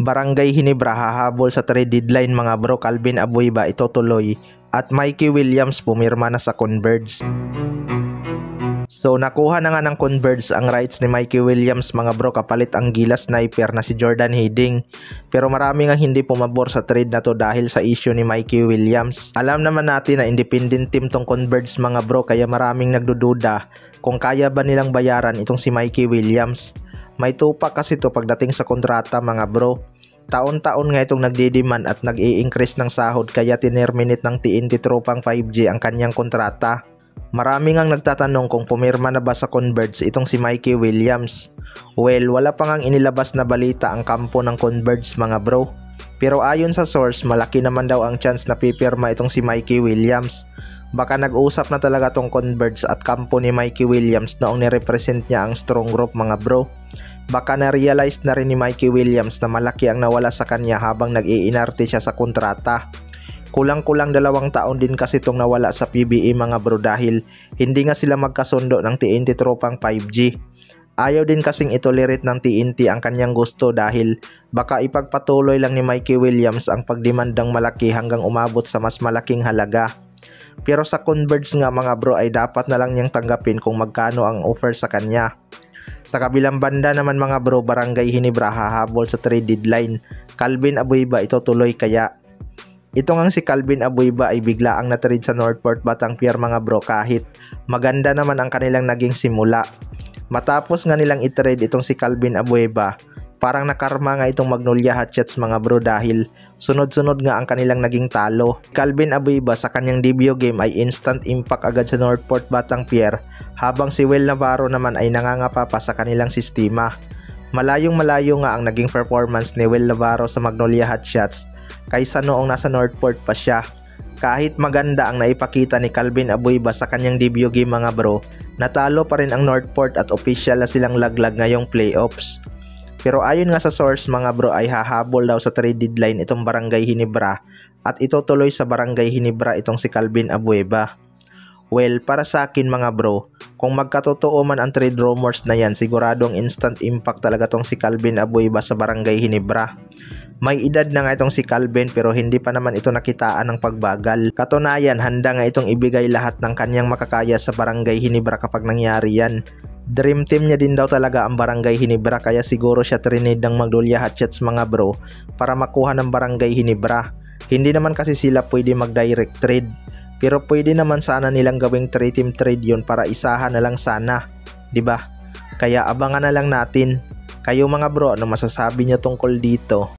Barangay Ginebra hahabol sa trade deadline mga bro. Calvin Abueva itutuloy at Mikey Williams pumirma na sa Converge. So nakuha na nga ng Converge ang rights ni Mikey Williams mga bro, kapalit ang Gilas sniper na si Jordan Hiddink. Pero marami nga hindi pumabor sa trade na to dahil sa issue ni Mikey Williams. Alam naman natin na independent team tong Converge mga bro, kaya maraming nagdududa kung kaya ba nilang bayaran itong si Mikey Williams. May tupak kasi to pagdating sa kontrata mga bro. Taon-taon nga itong nagdidemand at nag-i-increase ng sahod, kaya tinerminate ng TNT Tropang 5G ang kanyang kontrata. Marami ngang nagtatanong kung pumirma na ba sa Converge itong si Mikey Williams. Well, wala pa ngang inilabas na balita ang kampo ng Converge mga bro. Pero ayon sa source, malaki naman daw ang chance na pipirma itong si Mikey Williams. Baka nag-usap na talaga tong Converge at kampo ni Mikey Williams noong nirepresent niya ang strong group mga bro. Baka na-realize na rin ni Mikey Williams na malaki ang nawala sa kanya habang nag-iinarte siya sa kontrata. Kulang-kulang 2 taon din kasi itong nawala sa PBA mga bro dahil hindi nga sila magkasundo ng TNT Tropang 5G. Ayaw din kasing itolerate ng TNT ang kanyang gusto dahil baka ipagpatuloy lang ni Mikey Williams ang pagdemandang malaki hanggang umabot sa mas malaking halaga. Pero sa Converge nga mga bro ay dapat na lang niyang tanggapin kung magkano ang offer sa kanya. Sa kabilang banda naman mga bro, Barangay Ginebra hahabol sa trade deadline. Calvin Abueva itutuloy kaya. Ito ngang si Calvin Abueva ay bigla ang na-trade sa Northport Batangas mga bro, kahit maganda naman ang kanilang naging simula. Matapos nga nilang i-trade itong si Calvin Abueva, parang nakarma nga itong Magnolia Hotshots mga bro dahil sunod-sunod nga ang kanilang naging talo. Calvin Abueva sa kanyang debut game ay instant impact agad sa Northport Batangas, habang si Will Navarro naman ay nangangapa pa sa kanilang sistema. Malayong-malayo nga ang naging performance ni Will Navarro sa Magnolia Hotshots kaysa noong nasa Northport pa siya. Kahit maganda ang naipakita ni Calvin Abueva sa kanyang debut game mga bro, natalo pa rin ang Northport at official na silang laglag ngayong playoffs. Pero ayon nga sa source mga bro ay hahabol daw sa trade deadline itong Barangay Ginebra at itutuloy sa Barangay Ginebra itong si Calvin Abueva. Well, para sa akin mga bro, kung magkatotoo man ang trade rumors na yan, siguradong instant impact talaga tong si Calvin Abueva sa Barangay Ginebra. May edad na nga itong si Calvin pero hindi pa naman ito nakitaan ng pagbagal. Katunayan, handa nga itong ibigay lahat ng kanyang makakaya sa Barangay Ginebra kapag nangyari yan. Dream team niya din daw talaga ang Barangay Ginebra, kaya siguro siya trinade ng Magnolia Hotshots mga bro para makuha ng Barangay Ginebra. Hindi naman kasi sila pwede mag-direct trade. Pero pwede naman sana nilang gawing 3-team trade yun para isahan na lang sana, 'di ba? Kaya abangan na lang natin. Kayo mga bro, ano masasabi nyo tungkol dito?